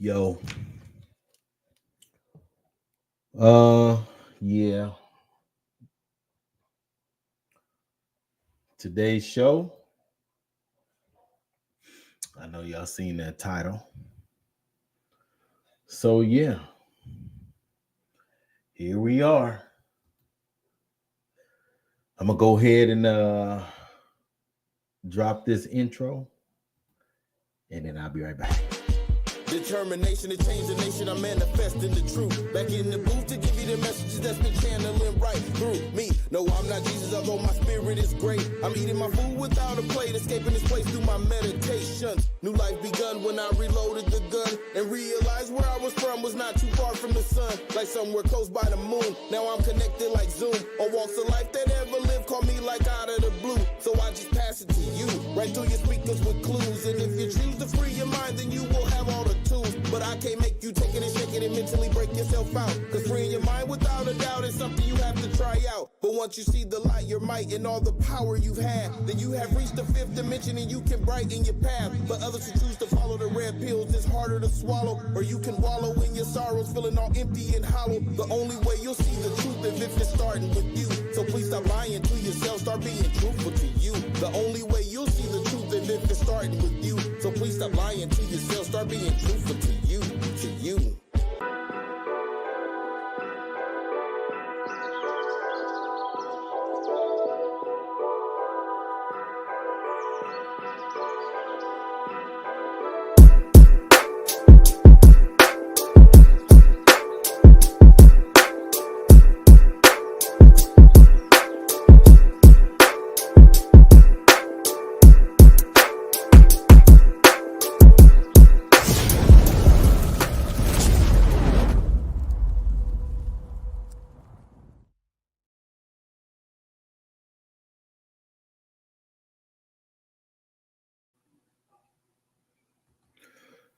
Yo, uh, yeah. Today's show. I know y'all seen that title. So yeah, here we are. I'm gonna go ahead and drop this intro, and then I'll be right back. Determination to change the nation, I'm manifesting the truth. Back in the booth to give you the messages that's been channeling right through me. No, I'm not Jesus, although my spirit is great. I'm eating my food without a plate, escaping this place through my meditations. New life begun when I reloaded the gun and realized where I was from was not too far from the sun. Like somewhere close by the moon. Now I'm connected like Zoom. On walks of life that ever lived call me like out of the blue. So I just pass it to you, right through your speakers with clues. And if you choose to free your mind, then you will have all the tools. But I can't make you take it and shake it and mentally break yourself out. Cause freeing your mind without a doubt is something you have to try out. But once you see the light, your might, and all the power you've had, then you have reached the fifth dimension and you can brighten your path. But others who choose to follow the red pills, it's harder to swallow. Or you can wallow in your sorrows, feeling all empty and hollow. The only way you'll see the truth is if it's starting with you. So please stop lying to yourself, start being truthful to you. The only way you'll see the truth is if it's starting with you. So please stop lying to yourself, start being truthful to you, to you.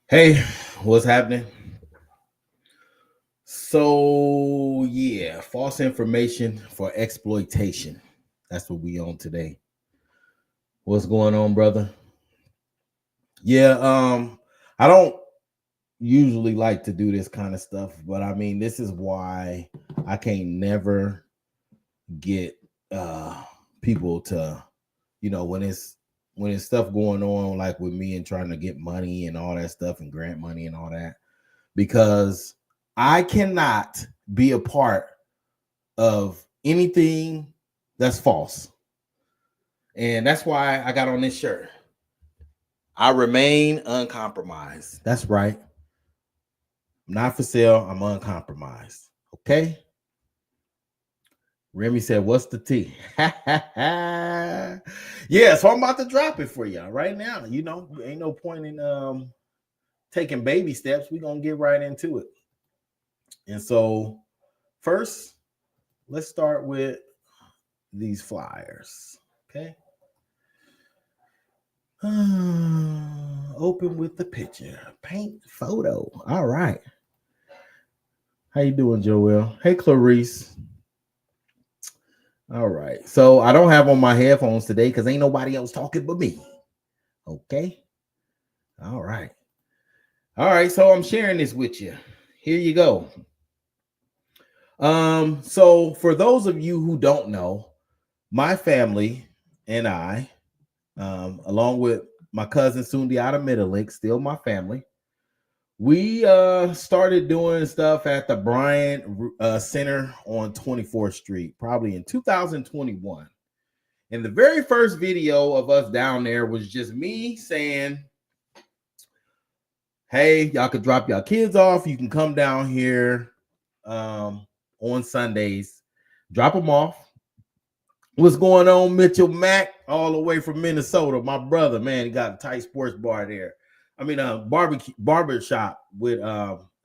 Hey, what's happening? So yeah, false information for exploitation. That's what we on today. What's going on, brother? Yeah, I don't usually like to do this kind of stuff, but I mean, this is why I can't never get people to, when it's stuff going on like with me and trying to get money and all that stuff and grant money and all that, because I cannot be a part of anything that's false. And that's why I got on this shirt. I remain uncompromised. That's right. I'm not for sale. I'm uncompromised. Okay. Remy said, "What's the tea?" Yeah, so I'm about to drop it for y'all right now. Ain't no point in taking baby steps. We're gonna get right into it. And so, first, let's start with these flyers. Okay. Open with the picture. Paint photo. All right. How you doing, Joel? Hey, Clarice. All right. So I don't have on my headphones today because ain't nobody else talking but me. Okay. All right. All right. So I'm sharing this with you. Here you go. So for those of you who don't know, my family and I, along with my cousin Sundiata Middlelink, still my family, we started doing stuff at the Bryant Center on 24th Street, probably in 2021. And the very first video of us down there was just me saying, "Hey, y'all could drop y'all kids off. You can come down here on Sundays, drop them off." What's going on, Mitchell Mack, all the way from Minnesota? My brother, man, he got a tight sports bar there. I mean, a barber shop with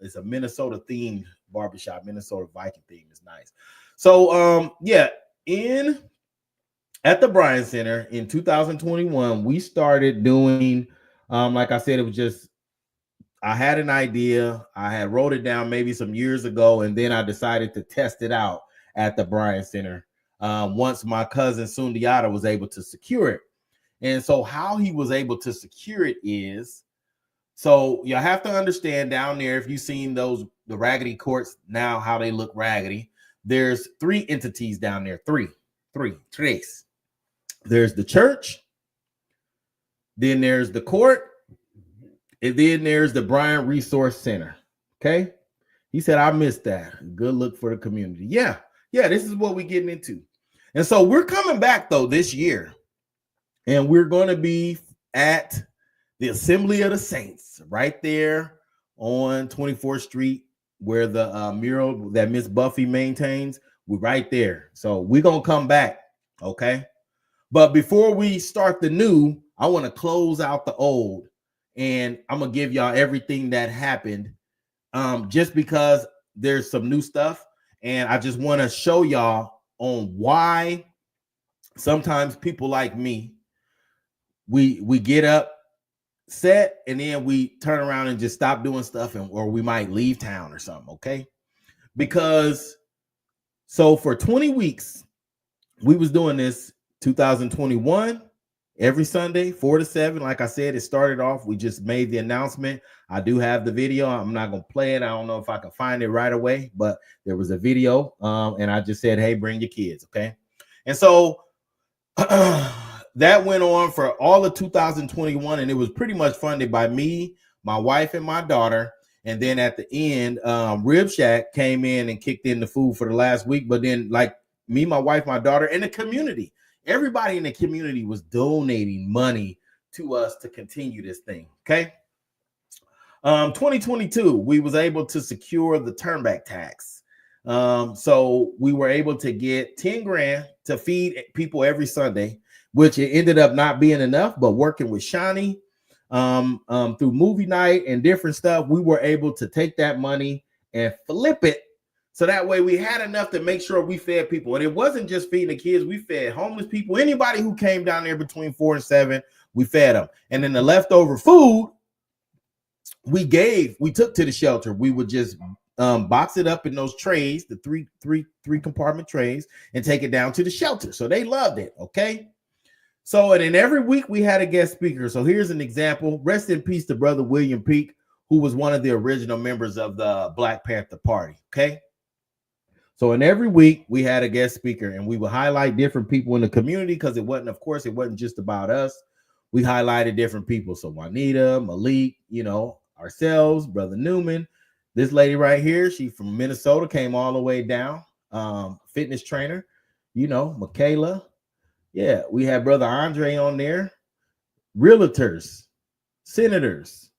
it's a Minnesota themed barbershop, Minnesota Viking theme is nice. So yeah, in at the Bryant Center in 2021, we started doing like I said, it was just I had an idea, I had wrote it down maybe some years ago, and then I decided to test it out at the Bryant Center once my cousin Sundiata was able to secure it. And so how he was able to secure it is So you have to understand down there, if you've seen those, the raggedy courts now, how they look raggedy, there's three entities down there. Tres. There's the church, then there's the court, and then there's the Bryan Resource Center. Okay. He said, I missed that. Good look for the community. Yeah. Yeah. This is what we're getting into. And so we're coming back though this year, and we're going to be at the Assembly of the Saints right there on 24th Street, where the mural that Miss Buffy maintains. We're right there. So we're going to come back. Okay. But before we start the new, I want to close out the old, and I'm going to give y'all everything that happened, just because there's some new stuff. And I just want to show y'all on why sometimes people like me, we get up, set, and then we turn around and just stop doing stuff, and or we might leave town or something. Okay. Because so for 20 weeks, we was doing this 2021 every Sunday, 4 to 7. Like I said, it started off, we just made the announcement. I do have the video. I'm not going to play it. I don't know if I can find it right away, but there was a video. And I just said, hey, bring your kids. Okay. And so that went on for all of 2021. And it was pretty much funded by me, my wife, and my daughter. And then at the end, Rib Shack came in and kicked in the food for the last week. But then, like, me, my wife, my daughter, and the community, everybody in the community was donating money to us to continue this thing. Okay. 2022, we was able to secure the turnback tax. So we were able to get 10 grand to feed people every Sunday, which it ended up not being enough, but working with Shawnee, through movie night and different stuff, we were able to take that money and flip it. So that way we had enough to make sure we fed people. And it wasn't just feeding the kids. We fed homeless people. Anybody who came down there between 4 and 7, we fed them. And then the leftover food we took to the shelter. We would just box it up in those trays, the three compartment trays, and take it down to the shelter. So they loved it. Okay. So, and then every week we had a guest speaker. So here's an example. Rest in peace to Brother William Peak, who was one of the original members of the Black Panther Party. Okay. So in every week we had a guest speaker, and we would highlight different people in the community, because it wasn't just about us. We highlighted different people. So Juanita, Malik, ourselves, Brother Newman, this lady right here, she from Minnesota, came all the way down, fitness trainer, Michaela. Yeah, we had Brother Andre on there, realtors, senators,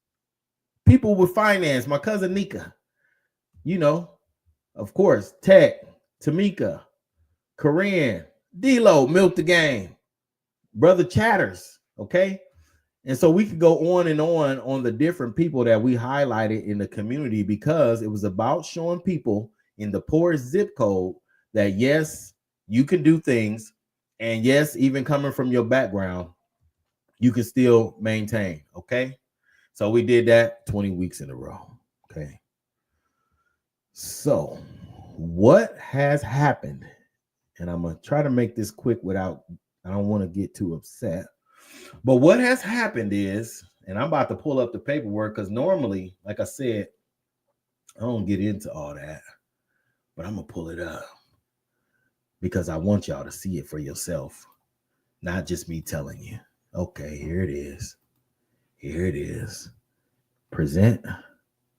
people with finance, my cousin Nika, of course, Tech, Tamika, Corinne, D-Lo, Milk the Game, Brother Chatters, okay? And so we could go on and on the different people that we highlighted in the community, because it was about showing people in the poorest zip code that, yes, you can do things. And yes, even coming from your background, you can still maintain. Okay. So we did that 20 weeks in a row. Okay. So what has happened? And I'm going to try to make this quick I don't want to get too upset. But what has happened is, and I'm about to pull up the paperwork, because normally, like I said, I don't get into all that, but I'm going to pull it up because I want y'all to see it for yourself, not just me telling you. Okay, here it is. Here it is. Present,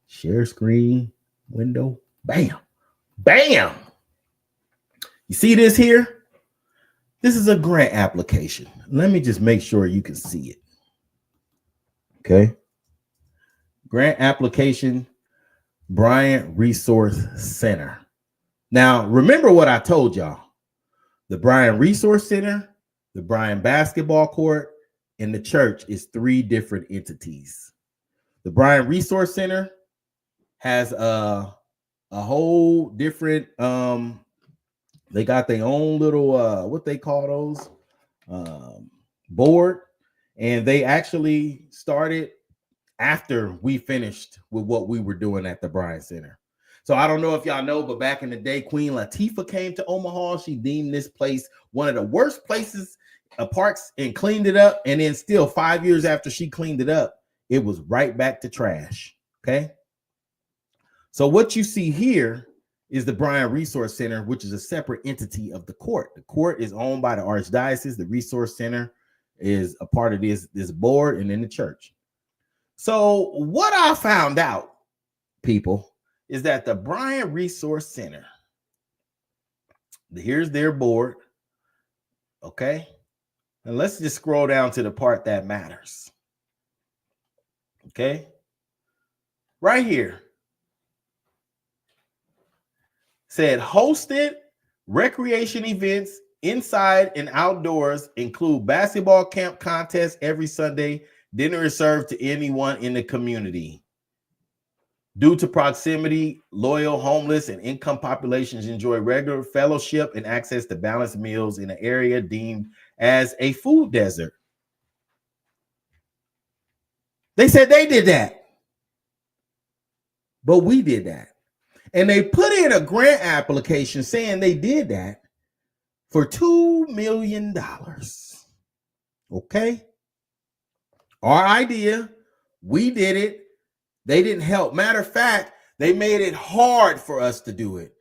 share screen, window, bam, bam. You see this here? This is a grant application. Let me just make sure you can see it. Okay. Grant application, Bryan Resource Center. Now, remember what I told y'all. The Bryan Resource Center, the Bryan Basketball Court, and the church is 3 different entities. The Bryan Resource Center has a whole different, they got their own little, what they call those, board. And they actually started after we finished with what we were doing at the Bryan Center. So I don't know if y'all know, but back in the day, Queen Latifah came to Omaha. She deemed this place one of the worst places, parks, and cleaned it up. And then still 5 years after she cleaned it up, it was right back to trash. Okay. So what you see here is the Bryan Resource Center, which is a separate entity of the court. The court is owned by the Archdiocese. The Resource Center is a part of this board and then the church. So what I found out, people, is that the Bryan Resource Center, here's their board. Okay. And let's just scroll down to the part that matters. Okay. Right here. Said hosted recreation events inside and outdoors include basketball camp contests every Sunday. Dinner is served to anyone in the community. Due to proximity, loyal, homeless, and income populations enjoy regular fellowship and access to balanced meals in an area deemed as a food desert. They said they did that, but we did that. And they put in a grant application saying they did that for $2 million. Okay. Our idea, we did it. They didn't help. Matter of fact, they made it hard for us to do it.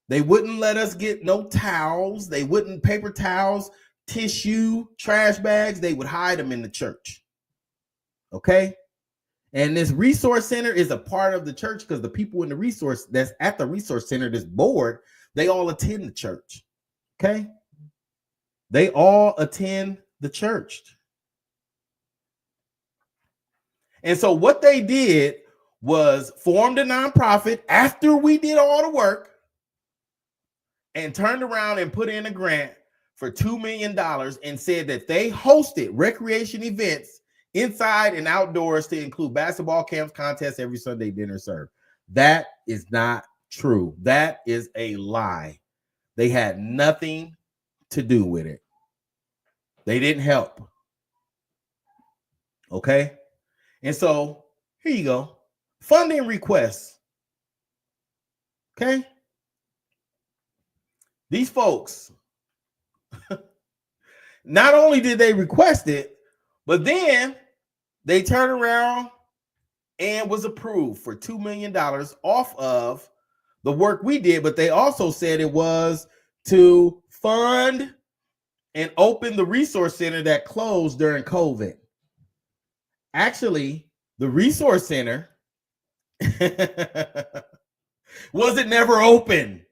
They wouldn't let us get no towels. They wouldn't paper towels, tissue, trash bags. They would hide them in the church. Okay. And this resource center is a part of the church because the people in the resource that's at the resource center, this board, they all attend the church. Okay. They all attend the church. And so what they did was formed a nonprofit after we did all the work and turned around and put in a grant for $2 million and said that they hosted recreation events inside and outdoors to include basketball camps, contests every Sunday, dinner served. That is not true. That is a lie. They had nothing to do with it. They didn't help. Okay. And so here you go. Funding requests. Okay. These folks, not only did they request it, but then they turned around and was approved for $2 million off of the work we did. But they also said it was to fund and open the resource center that closed during COVID. Actually, the resource center wasn't never open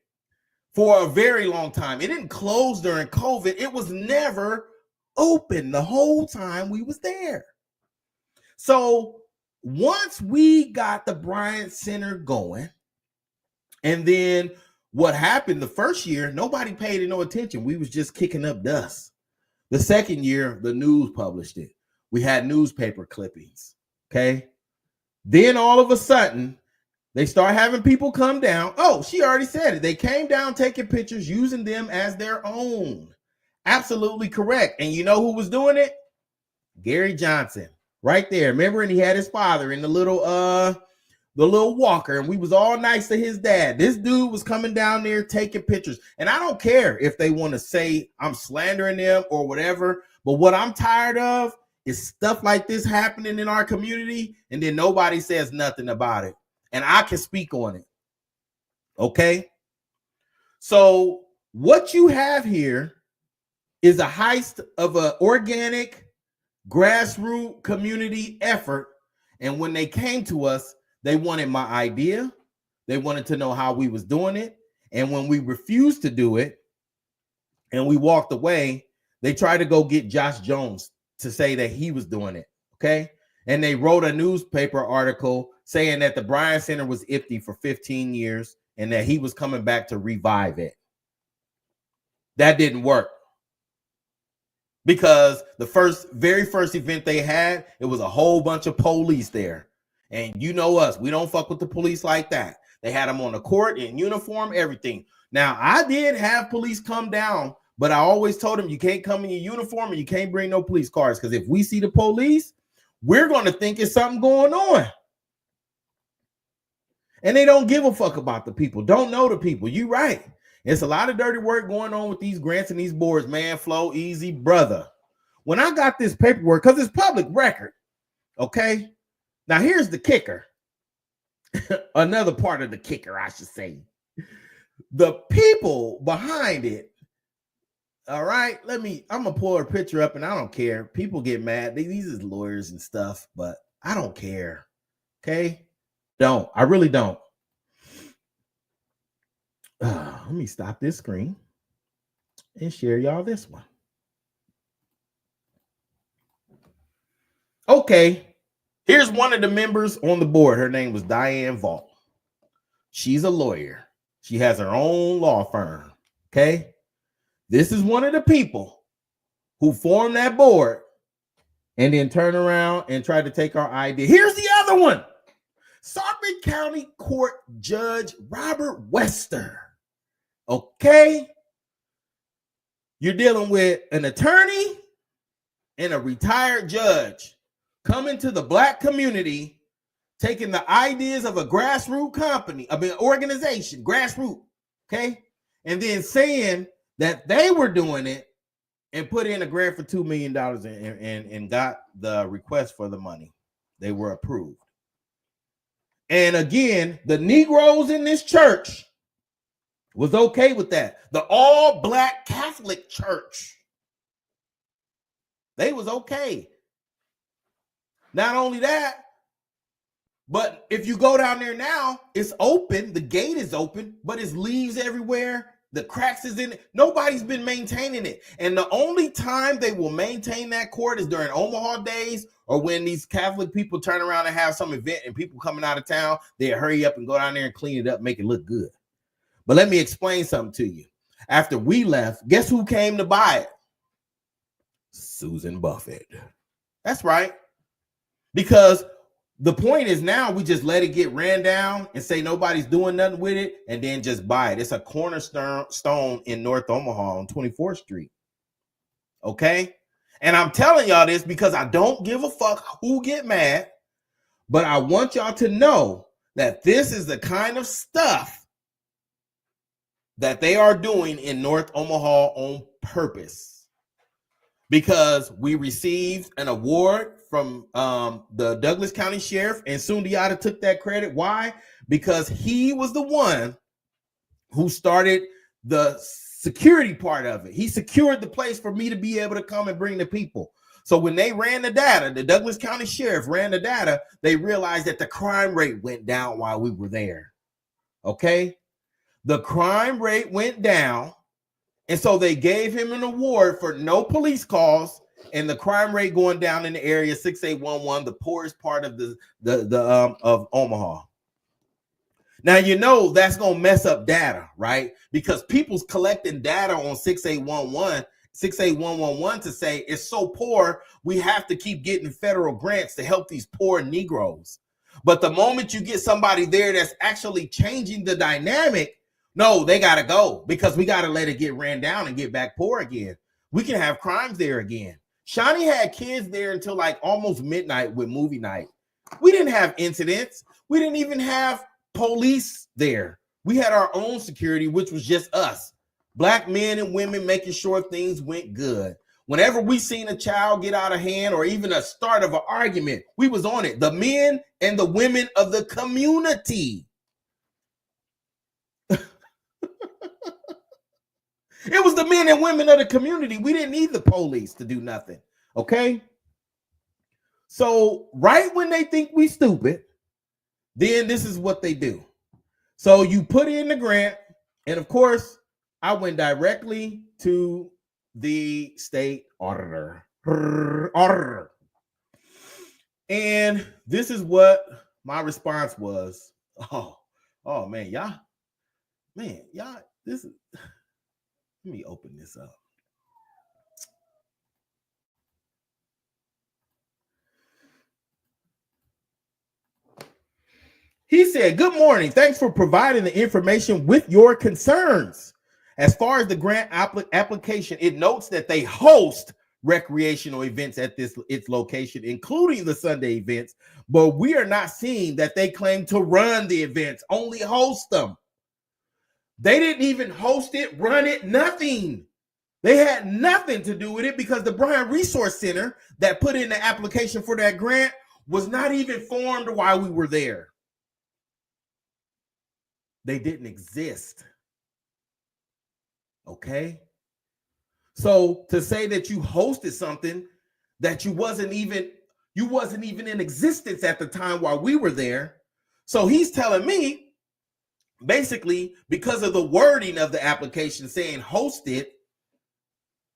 for a very long time. It didn't close during COVID. It was never open the whole time we was there. So once we got the Bryant Center going, and then what happened the first year, nobody paid no attention. We was just kicking up dust. The second year, the news published it. We had newspaper clippings. Okay. Then all of a sudden, they start having people come down. Oh, she already said it. They came down taking pictures, using them as their own. Absolutely correct. And you know who was doing it? Gary Johnson. Right there. Remember, and he had his father in the little walker, and we was all nice to his dad. This dude was coming down there taking pictures. And I don't care if they want to say I'm slandering them or whatever, but what I'm tired of is stuff like this happening in our community, and then nobody says nothing about it. And I can speak on it. Okay. So what you have here is a heist of an organic grassroots community effort. And when they came to us, they wanted my idea. They wanted to know how we was doing it. And when we refused to do it and we walked away, they tried to go get Josh Jones to say that he was doing it. Okay. And they wrote a newspaper article saying that the Bryant Center was empty for 15 years and that he was coming back to revive it. That didn't work. Because the very first event they had, it was a whole bunch of police there. And you know us, we don't fuck with the police like that. They had them on the court in uniform, everything. Now, I did have police come down, but I always told them you can't come in your uniform and you can't bring no police cars. Because if we see the police, we're going to think it's something going on. And they don't give a fuck about the people. Don't know the people. You right. It's a lot of dirty work going on with these grants and these boards, man. Flow easy, brother. When I got this paperwork, because it's public record, Okay. Now here's the kicker. Another part of the kicker, I should say. The people behind it. All right. I'm gonna pull a picture up and I don't care. People get mad. These is lawyers and stuff, but I don't care. Okay. I really don't. Let me stop this screen and share y'all this one. Okay, here's one of the members on the board. Her name was Diane Vaught. She's a lawyer. She has her own law firm. Okay, this is one of the people who formed that board and then turn around and try to take our idea. Here's the other one. Suffolk County Court Judge Robert Wester. Okay, you're dealing with an attorney and a retired judge coming to the Black community, taking the ideas of a grassroots organization, grassroots, okay, and then saying that they were doing it and put in a grant for $2 million and got the request for the money. They were approved. And again, the Negroes in this church was okay with that. The all-Black Catholic Church, they was okay. Not only that, but if you go down there now, it's open. The gate is open, but it's leaves everywhere. The cracks is in it. Nobody's been maintaining it. And the only time they will maintain that court is during Omaha days or when these Catholic people turn around and have some event and people coming out of town, they hurry up and go down there and clean it up, make it look good. But let me explain something to you. After we left, guess who came to buy it? Susan Buffett. That's right. Because the point is now we just let it get ran down and say nobody's doing nothing with it and then just buy it. It's a cornerstone in North Omaha on 24th Street. Okay? And I'm telling y'all this because I don't give a fuck who get mad, but I want y'all to know that this is the kind of stuff that they are doing in North Omaha on purpose. Because we received an award from the Douglas County Sheriff, and Sundiata took that credit. Why? Because he was the one who started the security part of it. He secured the place for me to be able to come and bring the people. So when they ran the data, the Douglas County Sheriff ran the data, they realized that the crime rate went down while we were there. Okay? The crime rate went down. And so they gave him an award for no police calls and the crime rate going down in the area 6811, the poorest part of of Omaha. Now, you know, that's going to mess up data, right? Because people's collecting data on 68111 to say it's so poor, we have to keep getting federal grants to help these poor Negroes. But the moment you get somebody there that's actually changing the dynamic, no, they got to go because we got to let it get ran down and get back poor again. We can have crimes there again. Shawnee had kids there until like almost midnight with movie night. We didn't have incidents. We didn't even have police there. We had our own security, which was just us. Black men and women making sure things went good. Whenever we seen a child get out of hand or even a start of an argument, we was on it. The men and the women of the community. It was the men and women of the community. We didn't need the police to do nothing. Okay? So right when they think we stupid, then this is what they do. So you put in the grant, and of course, I went directly to the state auditor. And this is what my response was. Oh man, y'all, this is. Let me open this up. He said, "Good morning. Thanks for providing the information with your concerns. As far as the grant application, it notes that they host recreational events at its location, including the Sunday events, but we are not seeing that they claim to run the events, only host them. They didn't even host it, run it, nothing. They had nothing to do with it because the Bryan Resource Center that put in the application for that grant was not even formed while we were there. They didn't exist. Okay? So to say that you hosted something that you wasn't even in existence at the time while we were there. So he's telling me basically because of the wording of the application saying hosted,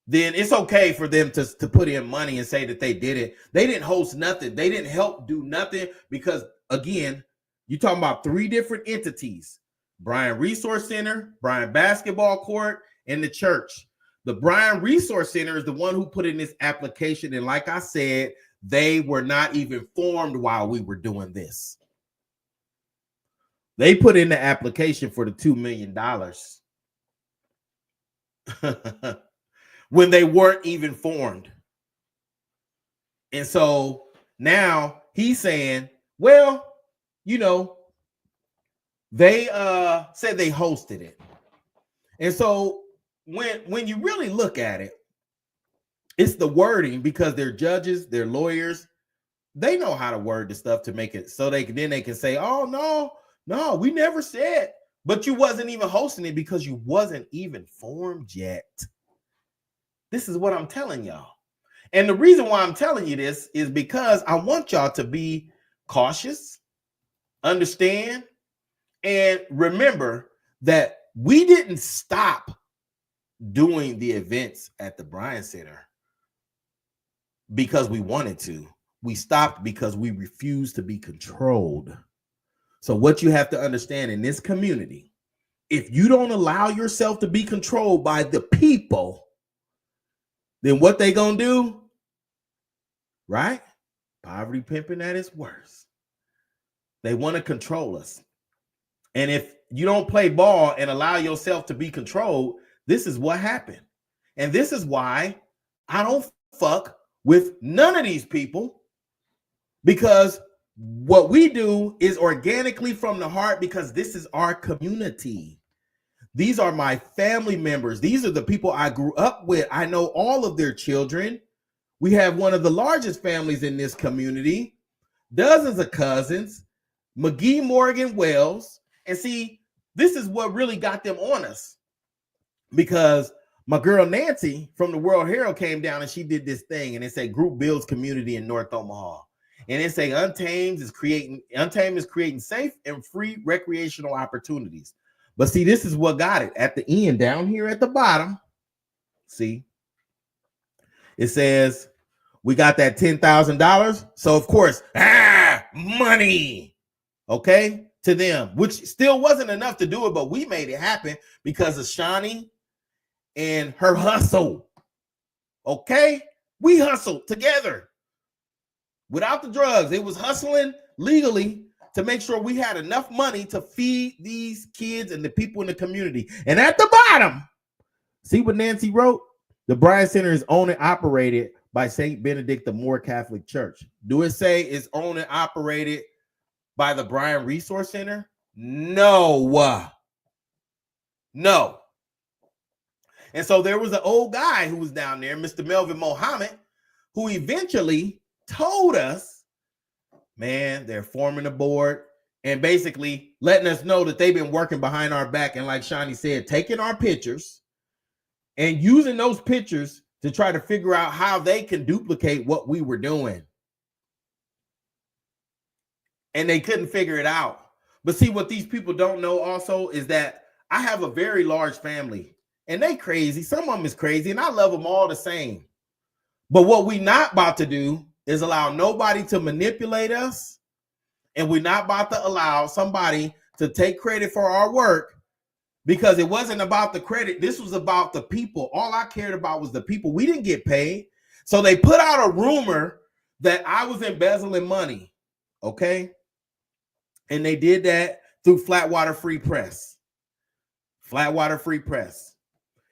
then it's okay for them to put in money and say that they did it. They didn't host nothing. They didn't help do nothing because, again, you're talking about three different entities: Bryan Resource Center, Bryan Basketball Court, and the church. The Bryan Resource Center is the one who put in this application. And like I said, they were not even formed while we were doing this. They put in the application for the $2 million when they weren't even formed. And so now he's saying, well, you know, they said they hosted it. And so when you really look at it, it's the wording, because they're judges, they're lawyers. They know how to word the stuff to make it so they can say, oh, no, we never said. But you wasn't even hosting it because you wasn't even formed yet. This is what I'm telling y'all. And the reason why I'm telling you this is because I want y'all to be cautious, understand, and remember that we didn't stop doing the events at the Bryan Center because we wanted to. We stopped because we refused to be controlled. So what you have to understand in this community, if you don't allow yourself to be controlled by the people, then what they gonna do, right? Poverty pimping at its worst. They want to control us. And if you don't play ball and allow yourself to be controlled, this is what happened. And this is why I don't fuck with none of these people, because what we do is organically from the heart, because this is our community. These are my family members. These are the people I grew up with. I know all of their children. We have one of the largest families in this community, dozens of cousins, McGee, Morgan, Wells. And see, this is what really got them on us, because my girl Nancy from the World Herald came down and she did this thing, and it said group builds community in North Omaha. And it say Untamed is creating safe and free recreational opportunities. But see, this is what got it at the end, down here at the bottom. See, it says we got that $10,000. So of course, money, okay, to them, which still wasn't enough to do it, but we made it happen because of Shawnee and her hustle. Okay, we hustled together without the drugs. It was hustling legally to make sure we had enough money to feed these kids and the people in the community. And at the bottom, see what Nancy wrote? The Bryan Center is owned and operated by St. Benedict the Moore Catholic Church. Do it say it's owned and operated by the Bryan Resource Center? No. No. And so there was an old guy who was down there, Mr. Melvin Mohammed, who eventually told us, man, they're forming a board and basically letting us know that they've been working behind our back. And like Shawnee said, taking our pictures and using those pictures to try to figure out how they can duplicate what we were doing. And they couldn't figure it out. But see, what these people don't know also is that I have a very large family, and they crazy. Some of them is crazy, and I love them all the same. But what we not about to do is allow nobody to manipulate us, and we're not about to allow somebody to take credit for our work, because it wasn't about the credit. This was about the people. All I cared about was the people. We didn't get paid. So they put out a rumor that I was embezzling money, okay? And they did that through Flatwater Free Press. Flatwater Free Press.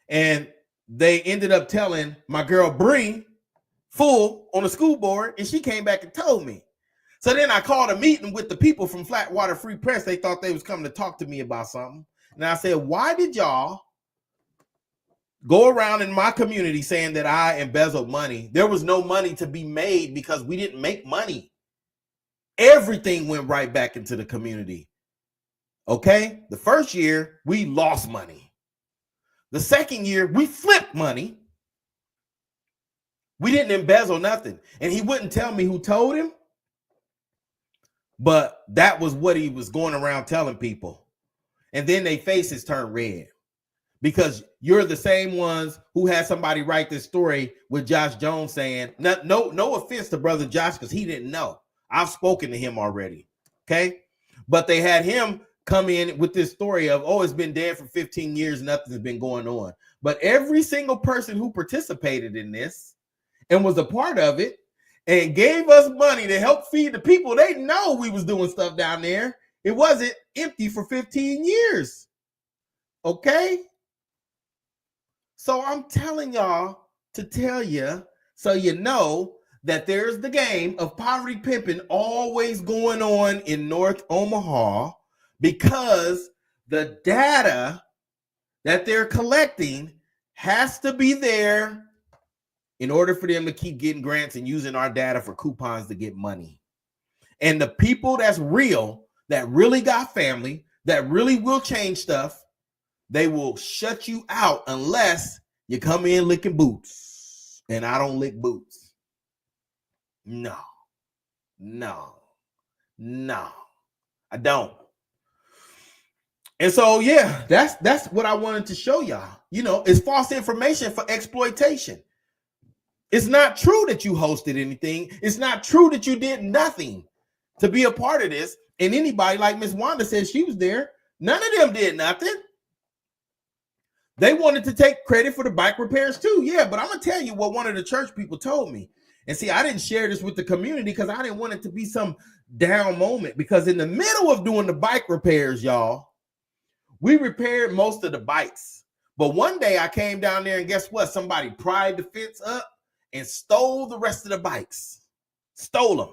And they ended up telling my girl Bree Full on the school board, and she came back and told me. So then I called a meeting with the people from Flatwater Free Press. They thought they was coming to talk to me about something. And I said, why did y'all go around in my community saying that I embezzled money? There was no money to be made because we didn't make money. Everything went right back into the community. Okay? The first year, we lost money. The second year, we flipped money. We didn't embezzle nothing. And he wouldn't tell me who told him, but that was what he was going around telling people. And then their faces turned red because you're the same ones who had somebody write this story with Josh Jones saying, no offense to brother Josh, because he didn't know. I've spoken to him already. Okay. But they had him come in with this story of, oh, it's been dead for 15 years. Nothing's been going on. But every single person who participated in this and was a part of it and gave us money to help feed the people, they know we was doing stuff down there. It wasn't empty for 15 years. Okay? So I'm telling y'all to tell you so you know that there's the game of poverty pimping always going on in North Omaha because the data that they're collecting has to be there in order for them to keep getting grants and using our data for coupons to get money. And the people that's real, that really got family, that really will change stuff, they will shut you out unless you come in licking boots. And I don't lick boots. No, I don't. And so, yeah, that's what I wanted to show y'all. You know, it's false information for exploitation. It's not true that you hosted anything. It's not true that you did nothing to be a part of this. And anybody, like Miss Wanda said, she was there. None of them did nothing. They wanted to take credit for the bike repairs too. Yeah, but I'm going to tell you what one of the church people told me. And see, I didn't share this with the community because I didn't want it to be some down moment. Because in the middle of doing the bike repairs, y'all, we repaired most of the bikes. But one day I came down there and guess what? Somebody pried the fence up and stole the rest of the bikes. Stole them.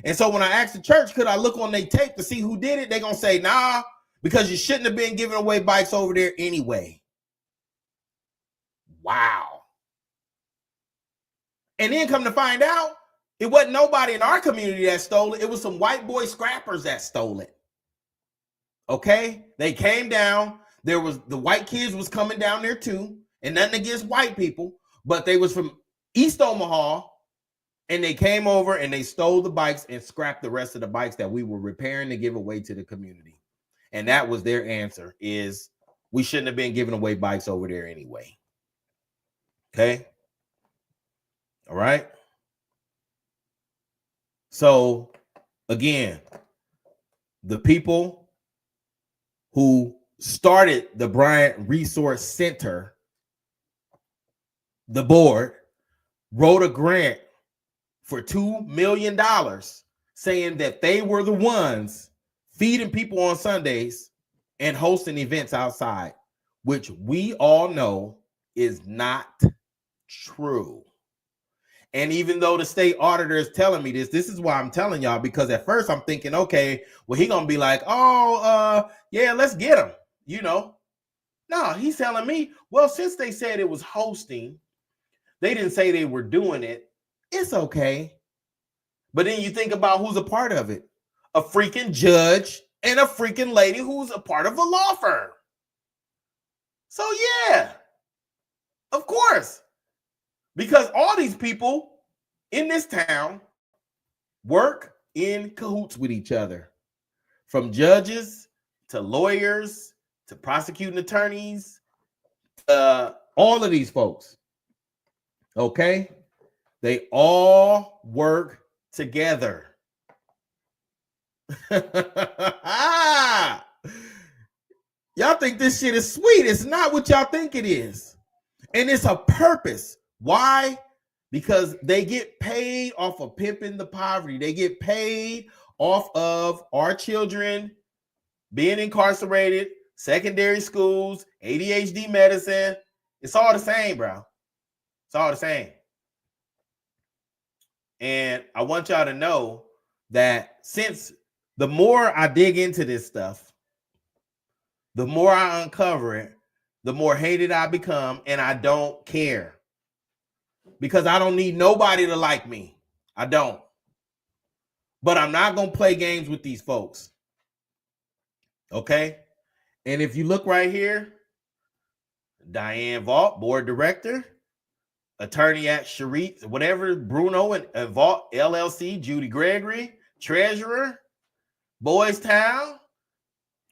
And so when I asked the church, could I look on their tape to see who did it? They're going to say, nah, because you shouldn't have been giving away bikes over there anyway. Wow. And then come to find out, it wasn't nobody in our community that stole it. It was some white boy scrappers that stole it. Okay? They came down. There was the white kids was coming down there too. And nothing against white people, but they was from East Omaha. And they came over and they stole the bikes and scrapped the rest of the bikes that we were repairing to give away to the community. And that was their answer, is we shouldn't have been giving away bikes over there anyway. Okay. All right. So again, the people who started the Bryant Resource Center, the board, wrote a grant for $2 million saying that they were the ones feeding people on Sundays and hosting events outside, which we all know is not true. And even though the state auditor is telling me this is why I'm telling y'all, because at first I'm thinking, okay, well, he gonna be like, oh, yeah, let's get him, you know. No, he's telling me, well, since they said it was hosting, they didn't say they were doing it. It's okay. But then you think about who's a part of it. A freaking judge and a freaking lady who's a part of a law firm. So yeah, of course. Because all these people in this town work in cahoots with each other. From judges to lawyers to prosecuting attorneys, all of these folks. Okay? They all work together. Y'all think this shit is sweet. It's not what y'all think it is. And it's a purpose. Why? Because they get paid off of pimping the poverty. They get paid off of our children being incarcerated, secondary schools, ADHD medicine. It's all the same, bro. It's all the same. And I want y'all to know that since the more I dig into this stuff, the more I uncover it, the more hated I become, and I don't care. Because I don't need nobody to like me. I don't. But I'm not going to play games with these folks. Okay? And if you look right here, Diane Vault, board director, attorney at Cherie, whatever, Bruno and Vault LLC, Judy Gregory, treasurer, Boys Town,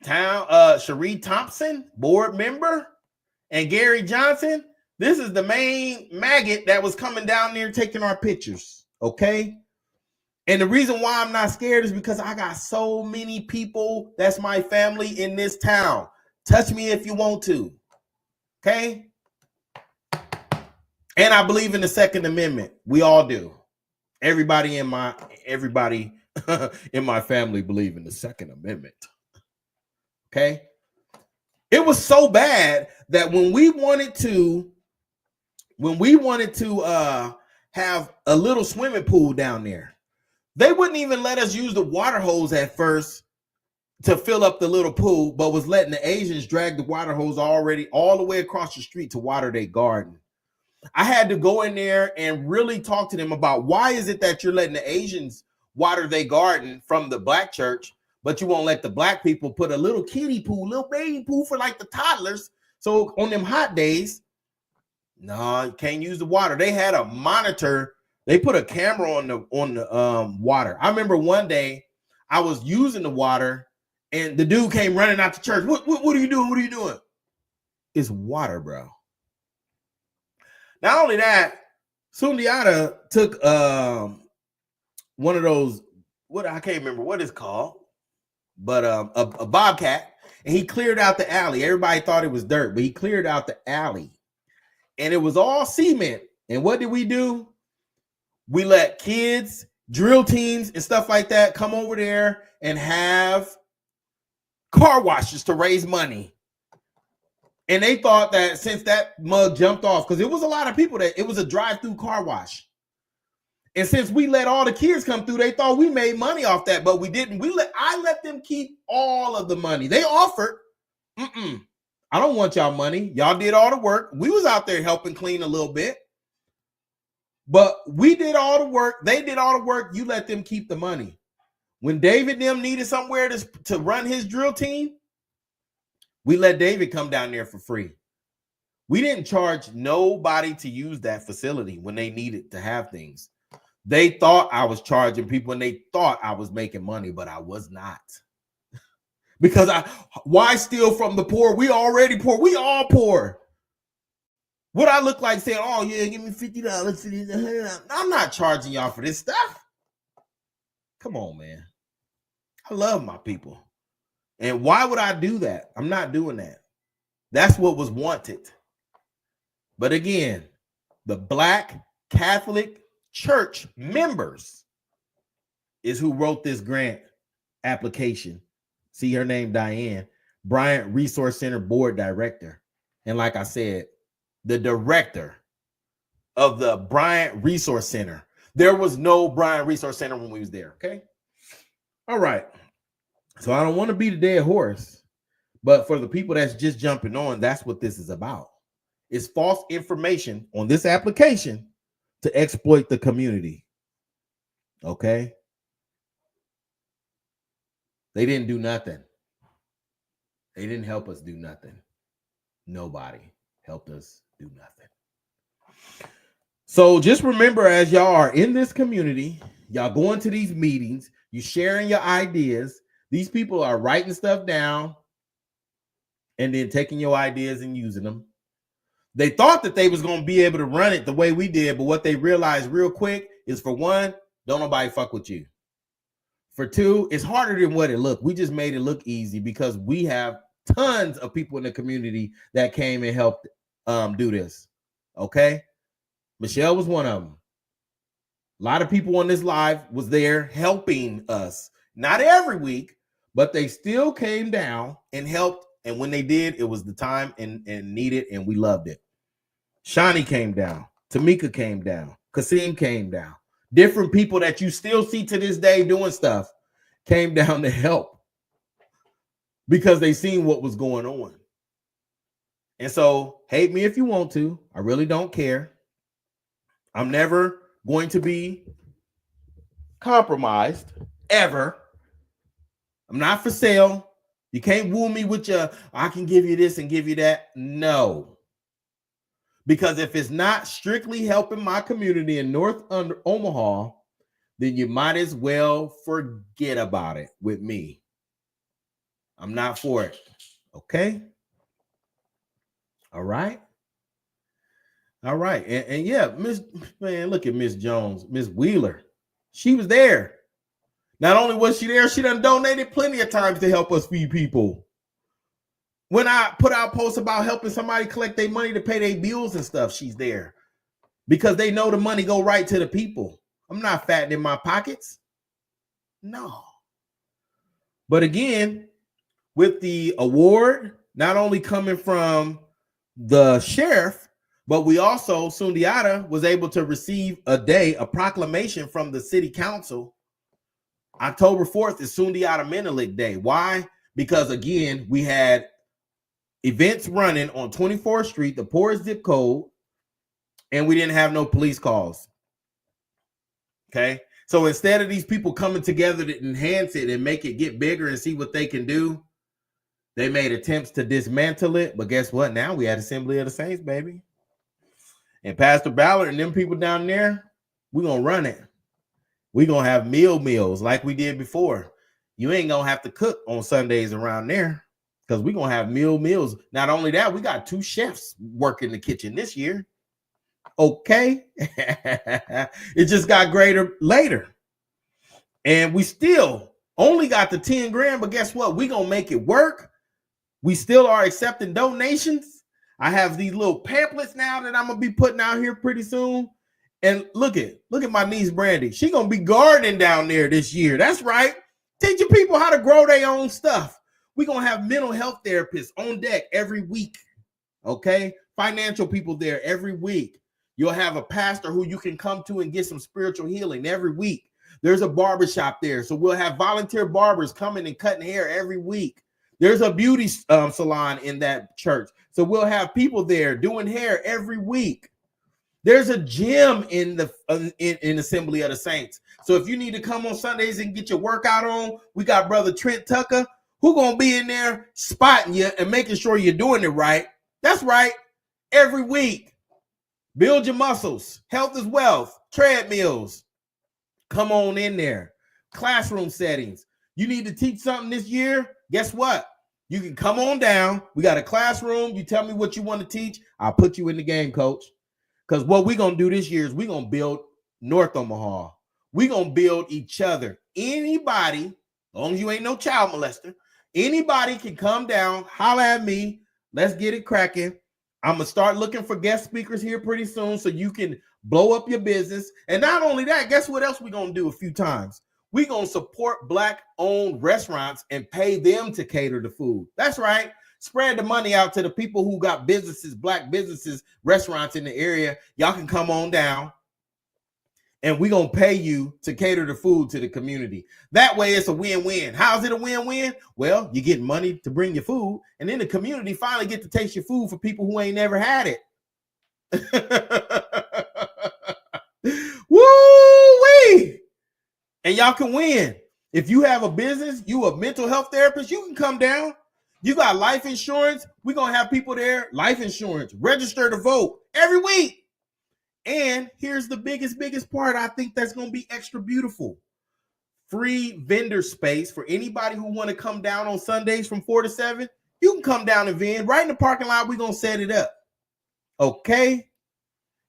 Cherie Thompson, board member, and Gary Johnson. This is the main maggot that was coming down there taking our pictures. Okay? And the reason why I'm not scared is because I got so many people that's my family in this town. Touch me if you want to. Okay? And I believe in the Second Amendment. We all do. Everybody in my family believe in the Second Amendment. Okay? It was so bad that when we wanted to have a little swimming pool down there, they wouldn't even let us use the water hose at first to fill up the little pool, but was letting the Asians drag the water hose already all the way across the street to water their garden. I had to go in there and really talk to them about why is it that you're letting the Asians water their garden from the black church, but you won't let the black people put a little kiddie pool, little baby pool for like the toddlers. So on them hot days, no, you can't use the water. They had a monitor. They put a camera on the water. I remember one day I was using the water and the dude came running out to church. What are you doing? What are you doing? It's water, bro. Not only that, Sundiata took one of those, what I can't remember what it's called, but a bobcat, and he cleared out the alley. Everybody thought it was dirt, but he cleared out the alley. And it was all cement. And what did we do? We let kids, drill teams, and stuff like that come over there and have car washes to raise money. And they thought that since that mug jumped off, because it was a lot of people that it was a drive-through car wash. And since we let all the kids come through, they thought we made money off that, but we didn't. I let them keep all of the money. They offered, I don't want y'all money. Y'all did all the work. We was out there helping clean a little bit. But we did all the work. They did all the work. You let them keep the money. When David them needed somewhere to run his drill team, we let David come down there for free. We didn't charge nobody to use that facility when they needed to have things. They thought I was charging people and they thought I was making money, but I was not. Because why steal from the poor? We already poor. We all poor. What I look like saying, oh yeah, give me $50 for this. I'm not charging y'all for this stuff. Come on, man. I love my people. And why would I do that? I'm not doing that. That's what was wanted. But again, the Black Catholic Church members is who wrote this grant application. See her name, Diane, Bryant Resource Center board director. And like I said, the director of the Bryant Resource Center. There was no Bryant Resource Center when we was there, okay? All right. So I don't want to beat a dead horse, but for the people that's just jumping on, that's what this is about. It's false information on this application to exploit the community, okay? They didn't do nothing. They didn't help us do nothing. Nobody helped us do nothing. So just remember, as y'all are in this community, y'all going to these meetings, you sharing your ideas. These people are writing stuff down and then taking your ideas and using them. They thought that they was going to be able to run it the way we did, but what they realized real quick is, for one, don't nobody fuck with you. For two, it's harder than what it looked. We just made it look easy because we have tons of people in the community that came and helped do this. Okay? Michelle was one of them. A lot of people on this live was there helping us. Not every week, but they still came down and helped. And when they did, it was the time and needed, and we loved it. Shani came down. Tamika came down. Kasim came down. Different people that you still see to this day doing stuff came down to help because they seen what was going on. And so, hate me if you want to. I really don't care. I'm never going to be compromised ever. I'm not for sale. You can't woo me with your, I can give you this and give you that. No. Because if it's not strictly helping my community in North Omaha, then you might as well forget about it with me. I'm not for it. Okay? All right? All right. And yeah, look at Miss Jones, Miss Wheeler. She was there. Not only was she there, she done donated plenty of times to help us feed people. When I put out posts about helping somebody collect their money to pay their bills and stuff, she's there. Because they know the money go right to the people. I'm not fattening my pockets. No. But again, with the award, not only coming from the sheriff, but we also, Sundiata was able to receive a proclamation from the city council. October 4th is Sundiata Menelik Day. Why? Because again, we had events running on 24th Street, the poorest zip code, and we didn't have no police calls. Okay. So instead of these people coming together to enhance it and make it get bigger and see what they can do, they made attempts to dismantle it. But guess what? Now we had Assembly of the Saints, baby. And Pastor Ballard and them people down there, we're going to run it. We're going to have meals like we did before. You ain't going to have to cook on Sundays around there because we're going to have meals. Not only that, we got 2 chefs working the kitchen this year. Okay. It just got greater later. And we still only got the 10 grand, but guess what? We're going to make it work. We still are accepting donations. I have these little pamphlets now that I'm going to be putting out here pretty soon. And look at my niece, Brandy. She's going to be gardening down there this year. That's right. Teaching people how to grow their own stuff. We're going to have mental health therapists on deck every week. Okay. Financial people there every week. You'll have a pastor who you can come to and get some spiritual healing every week. There's a barbershop there. So we'll have volunteer barbers coming and cutting hair every week. There's a beauty salon in that church. So we'll have people there doing hair every week. There's a gym in the in Assembly of the Saints. So if you need to come on Sundays and get your workout on, we got Brother Trent Tucker who going to be in there spotting you and making sure you're doing it right. That's right. Every week. Build your muscles. Health is wealth. Treadmills. Come on in there. Classroom settings. You need to teach something this year? Guess what? You can come on down. We got a classroom. You tell me what you want to teach. I'll put you in the game, coach. Because what we're going to do this year is we're going to build North Omaha. We're going to build each other. Anybody, as long as you ain't no child molester, anybody can come down, holler at me. Let's get it cracking. I'm going to start looking for guest speakers here pretty soon so you can blow up your business. And not only that, guess what else we're going to do a few times? We're going to support Black-owned restaurants and pay them to cater the food. That's right. Spread the money out to the people who got businesses, Black businesses, restaurants in the area. Y'all can come on down. And we're going to pay you to cater the food to the community. That way, it's a win-win. How's it a win-win? Well, you get money to bring your food, and then the community finally get to taste your food for people who ain't never had it. Woo-wee! And y'all can win. If you have a business, you a mental health therapist, you can come down. You got life insurance. We're going to have people there. Life insurance. Register to vote every week. And here's the biggest part. I think that's going to be extra beautiful. Free vendor space for anybody who want to come down on Sundays from 4 to 7. You can come down and vend right in the parking lot. We're going to set it up. Okay?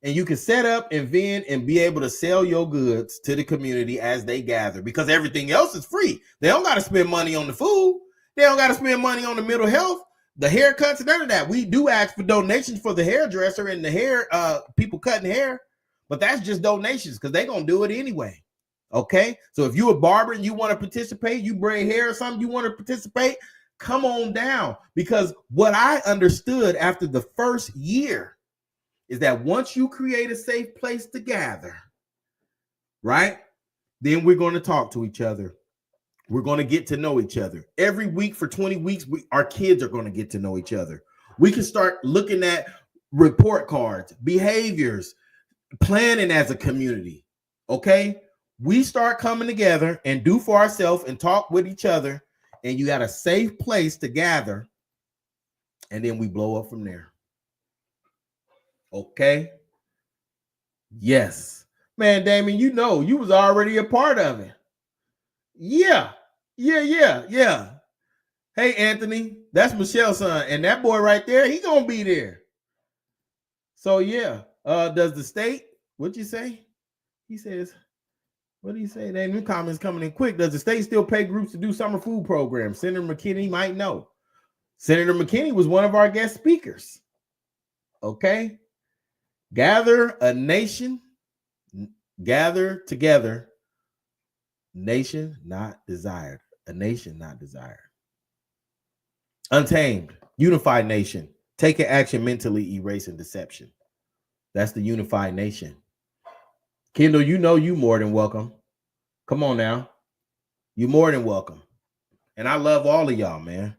And you can set up and vend and be able to sell your goods to the community as they gather because everything else is free. They don't got to spend money on the food. They don't got to spend money on the mental health, the haircuts, none of that. We do ask for donations for the hairdresser and the hair, people cutting hair, but that's just donations because they're going to do it anyway. Okay? So if you're a barber and you want to participate, you braid hair or something, you want to participate, come on down. Because what I understood after the first year is that once you create a safe place to gather, right, then we're going to talk to each other. We're going to get to know each other. Every week for 20 weeks, our kids are going to get to know each other. We can start looking at report cards, behaviors, planning as a community, okay? we start coming together and do for ourselves and talk with each other, and you got a safe place to gather, and then we blow up from there. Okay? Yes. Man, Damon, you know, you was already a part of it. Yeah. Yeah. Hey, Anthony, that's Michelle's son. And that boy right there, he gonna be there. So yeah. Does the state, what'd you say? He says, what do you say? That new comments coming in quick. Does the state still pay groups to do summer food programs? Senator McKinney might know. Senator McKinney was one of our guest speakers. Okay. Gather a nation, gather together. Nation not desired. A nation not desired. Untamed, unified nation. Taking action mentally, erasing deception. That's the unified nation. Kendall, you know you more than welcome. Come on now. You more than welcome. And I love all of y'all, man.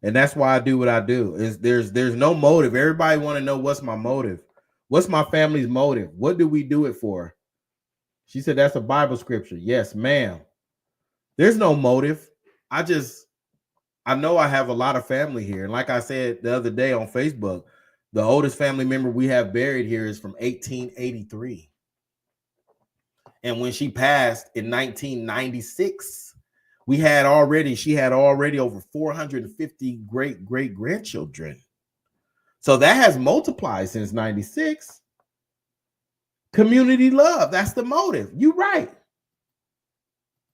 And that's why I do what I do. Is there's no motive. Everybody want to know what's my motive. What's my family's motive? What do we do it for? She said that's a Bible scripture. Yes, ma'am. There's no motive. I know I have a lot of family here. And like I said the other day on Facebook, the oldest family member we have buried here is from 1883. And when she passed in 1996, she had already over 450 great grandchildren. So that has multiplied since 96. Community love, that's the motive. You're right.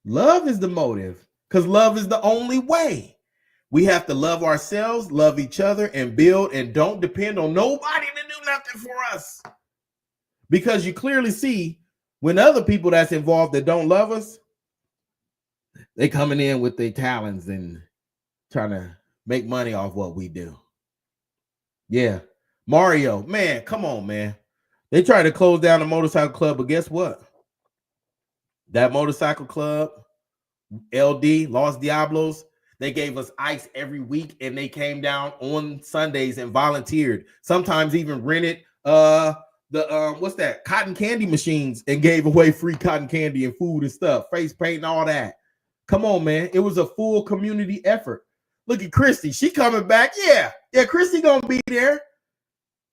Love is the motive, because love is the only way. We have to love ourselves, love each other, and build, and don't depend on nobody to do nothing for us. Because you clearly see when other people that's involved that don't love us, they coming in with their talents and trying to make money off what we do. Yeah. Mario, man, come on, man. They tried to close down the motorcycle club, but guess what? That motorcycle club, LD, Los Diablos, they gave us ice every week, and they came down on Sundays and volunteered. Sometimes even rented what's that? Cotton candy machines, and gave away free cotton candy and food and stuff, face paint and all that. Come on, man. It was a full community effort. Look at Christy. She coming back. Yeah, Christy gonna be there.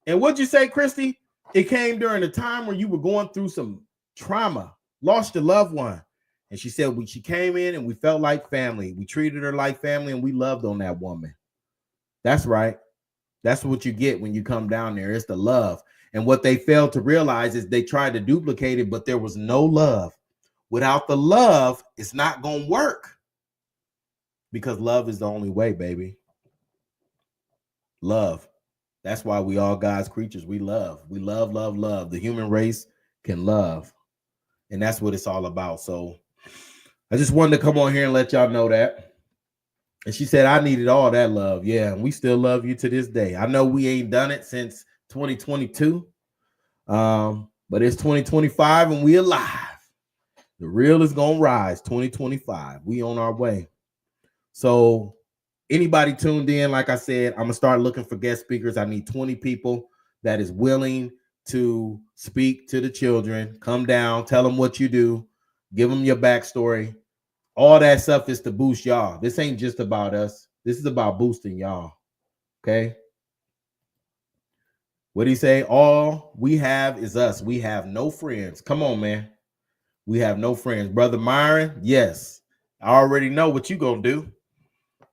And what'd you say, Christy? It came during a time where you were going through some trauma, lost your loved one. And she said she came in and we felt like family. We treated her like family, and we loved on that woman. That's right. That's what you get when you come down there. It's the love. And what they failed to realize is they tried to duplicate it, but there was no love. Without the love, it's not going to work. Because love is the only way, baby. Love. That's why we all God's creatures. We love. We love. The human race can love. And that's what it's all about. So I just wanted to come on here and let y'all know that. And she said, I needed all that love. Yeah, and we still love you to this day. I know we ain't done it since 2022. But it's 2025 and we alive. The real is going to rise 2025. We on our way. So anybody tuned in, like I said, I'm going to start looking for guest speakers. I need 20 people that is willing to speak to the children. Come down, tell them what you do. Give them your backstory. All that stuff is to boost y'all. This ain't just about us. This is about boosting y'all. Okay? What do you say? All we have is us. We have no friends. Come on, man. We have no friends. Brother Myron, yes. I already know what you gonna do.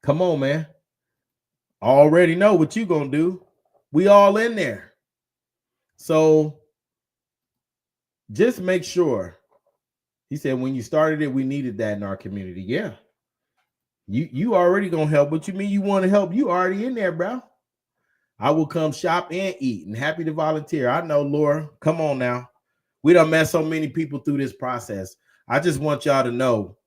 Come on, man. I already know what you gonna do. We all in there. So just make sure. He said, when you started it, we needed that in our community. Yeah. You already gonna help. What you mean you want to help? You already in there, bro. I will come shop and eat and happy to volunteer. I know, Laura. Come on now. We done met so many people through this process. I just want y'all to know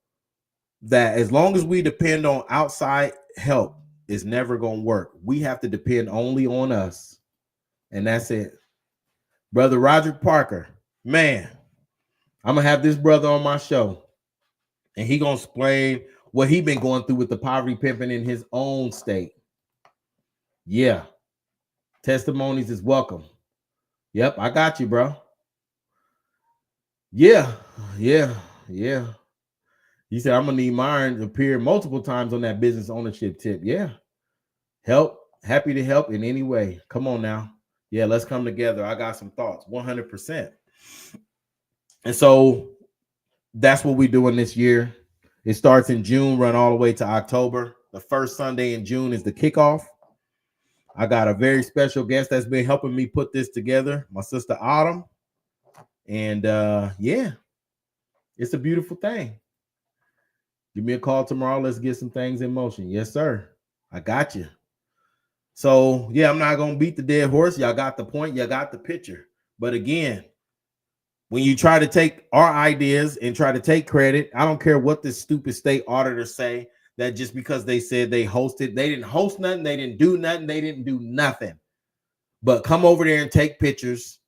that as long as we depend on outside help, it's never gonna work. We have to depend only on us. And that's it. Brother Roderick Parker, man. I'm gonna have this brother on my show, and he gonna explain what he been going through with the poverty pimping in his own state. Yeah, testimonies is welcome. Yep, I got you, bro. Yeah. Yeah. You said I'm gonna need mine to appear multiple times on that business ownership tip. Yeah. Help. Happy to help in any way. Come on now. Yeah, let's come together. I got some thoughts. 100%. And so that's what we're doing this year. It starts in June, run all the way to October. The first Sunday in June is the kickoff. I got a very special guest that's been helping me put this together, my sister Autumn. And yeah, it's a beautiful thing. Give me a call tomorrow. Let's get some things in motion. Yes, sir. I got you. So yeah, I'm not gonna beat the dead horse. Y'all got the point. Y'all got the picture. But again, when you try to take our ideas and try to take credit, I don't care what this stupid state auditors say, that just because they said they hosted, they didn't host nothing, they didn't do nothing, they didn't do nothing. But come over there and take pictures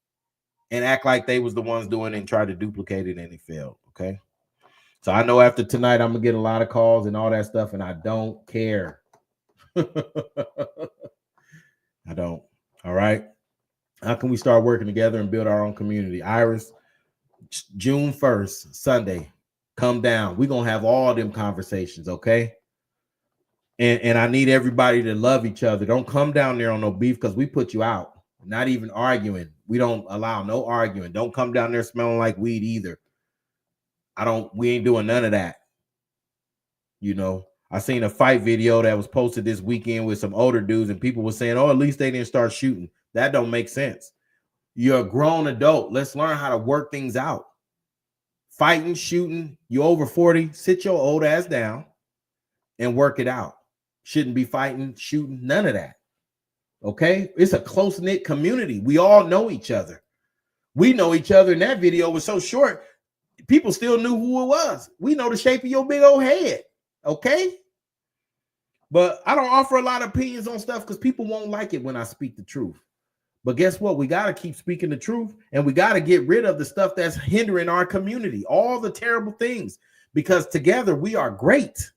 and act like they was the ones doing it and try to duplicate it, and it failed. Okay. So I know after tonight I'm gonna get a lot of calls and all that stuff, and I don't care. I don't. All right. How can we start working together and build our own community? Iris, June 1st, Sunday, come down. We're gonna have all them conversations, okay? And I need everybody to love each other. Don't come down there on no beef, because we put you out. Not even arguing. We don't allow no arguing. Don't come down there smelling like weed either. We ain't doing none of that. You know, I seen a fight video that was posted this weekend with some older dudes, and people were saying, oh, at least they didn't start shooting. That don't make sense. You're a grown adult. Let's learn how to work things out. Fighting, shooting, you over 40, sit your old ass down and work it out. Shouldn't be fighting, shooting, none of that. Okay? It's a close-knit community. We all know each other. We know each other, and that video was so short, people still knew who it was. We know the shape of your big old head. Okay? But I don't offer a lot of opinions on stuff because people won't like it when I speak the truth. But guess what? We got to keep speaking the truth, and we got to get rid of the stuff that's hindering our community, all the terrible things, because together we are great.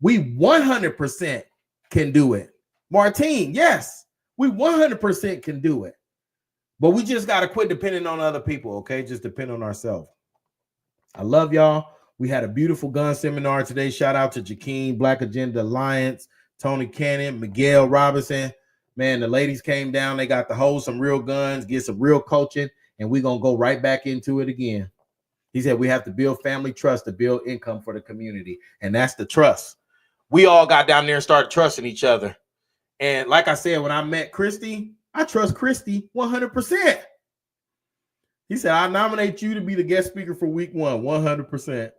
We 100% can do it. Martine, yes, we 100% can do it. But we just got to quit depending on other people, okay? Just depend on ourselves. I love y'all. We had a beautiful gun seminar today. Shout out to Jakeem, Black Agenda Alliance, Tony Cannon, Miguel Robinson. Man, the ladies came down. They got to hold some real guns, get some real coaching, and we're going to go right back into it again. He said we have to build family trust to build income for the community, and that's the trust. We all got down there and started trusting each other. And like I said, when I met Christy, I trust Christy 100%. He said, I nominate you to be the guest speaker for week 1, 100%.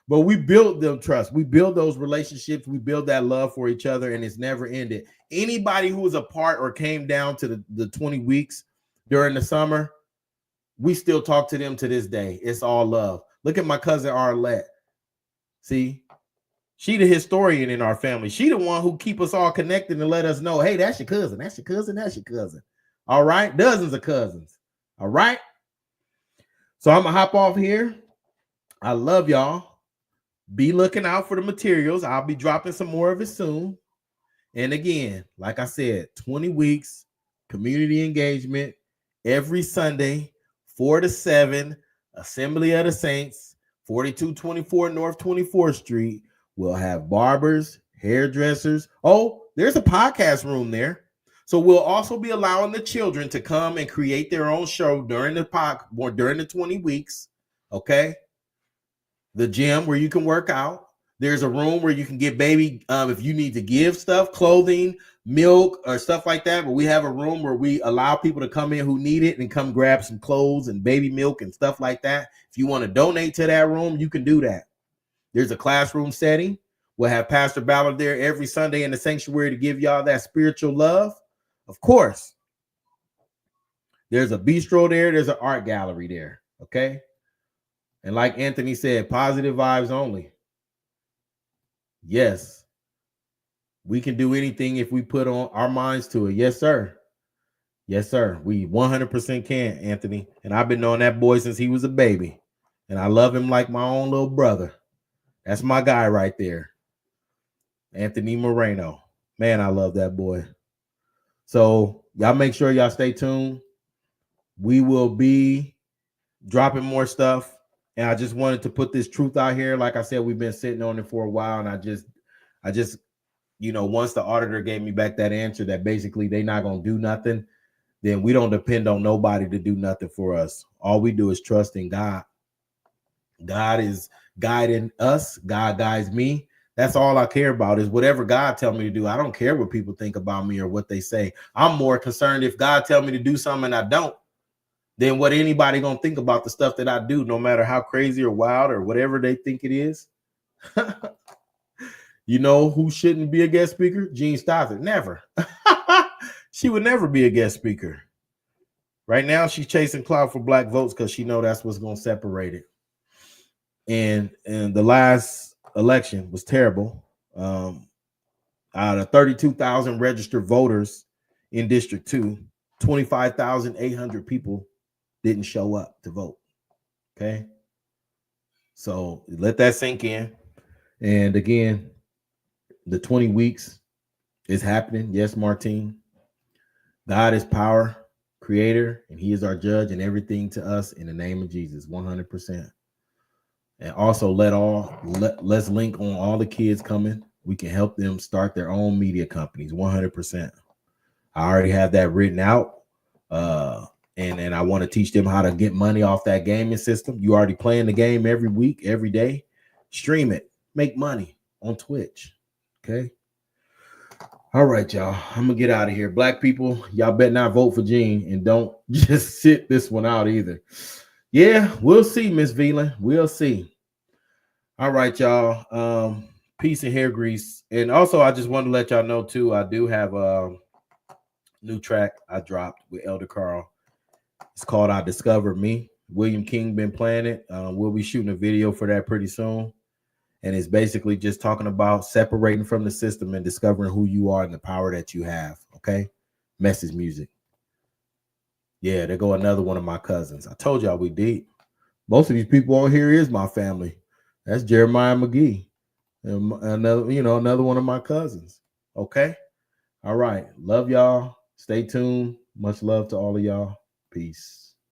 But we build them trust. We build those relationships. We build that love for each other, and it's never ended. Anybody who was a part or came down to the 20 weeks during the summer, we still talk to them to this day. It's all love. Look at my cousin Arlette. See, she the historian in our family. She the one who keep us all connected and let us know, hey, that's your cousin. That's your cousin. That's your cousin. All right. Dozens of cousins. All right. So I'm going to hop off here. I love y'all. Be looking out for the materials. I'll be dropping some more of it soon. And again, like I said, 20 weeks, community engagement, every Sunday, 4 to 7, Assembly of the Saints, 4224 North 24th Street. We'll have barbers, hairdressers. Oh, there's a podcast room there. So we'll also be allowing the children to come and create their own show during the 20 weeks. Okay. The gym where you can work out. There's a room where you can get baby, if you need to give stuff, clothing, milk, or stuff like that. But we have a room where we allow people to come in who need it and come grab some clothes and baby milk and stuff like that. If you want to donate to that room, you can do that. There's a classroom setting. We'll have Pastor Ballard there every Sunday in the sanctuary to give y'all that spiritual love. Of course, there's a bistro there. There's an art gallery there. Okay. And like Anthony said, positive vibes only. Yes. We can do anything if we put on our minds to it. Yes, sir. Yes, sir. We 100% can, Anthony. And I've been knowing that boy since he was a baby. And I love him like my own little brother. That's my guy right there. Anthony Moreno. Man, I love that boy. So y'all make sure y'all stay tuned. We will be dropping more stuff. And I just wanted to put this truth out here. Like I said, we've been sitting on it for a while, and I just, once the auditor gave me back that answer that basically they're not gonna do nothing, then we don't depend on nobody to do nothing for us. All we do is trust in God. God is guiding us. God guides me. That's all I care about is whatever God tell me to do. I don't care what people think about me or what they say. I'm more concerned if God tell me to do something and I don't, then what anybody gonna think about the stuff that I do, no matter how crazy or wild or whatever they think it is. You know who shouldn't be a guest speaker? Gene Stothard. Never. She would never be a guest speaker. Right now, she's chasing clout for black votes because she know that's what's gonna separate it. And the last election was terrible. Out of 32,000 registered voters in District 2, 25,800 people didn't show up to vote. Okay. So let that sink in. And again, the 20 weeks is happening. Yes, Martine. God is power, creator, and he is our judge and everything to us in the name of Jesus, 100%. And also let's link on all the kids coming. We can help them start their own media companies, 100%. I already have that written out. And I want to teach them how to get money off that gaming system. You already playing the game every week, every day. Stream it, make money on Twitch. Okay. All right, y'all. I'm gonna get out of here. Black people, y'all better not vote for Gene and don't just sit this one out either. Yeah, we'll see, Miss Veland. We'll see. All right, y'all. Peace and hair grease. And also, I just want to let y'all know too. I do have a new track I dropped with Elder Carl. It's called "I Discovered Me." William King been playing it. We'll be shooting a video for that pretty soon. And it's basically just talking about separating from the system and discovering who you are and the power that you have. Okay. Message music. Yeah, there go another one of my cousins. I told y'all we deep. Most of these people on here is my family. That's Jeremiah McGee. And another one of my cousins. Okay. All right. Love y'all. Stay tuned. Much love to all of y'all. Peace.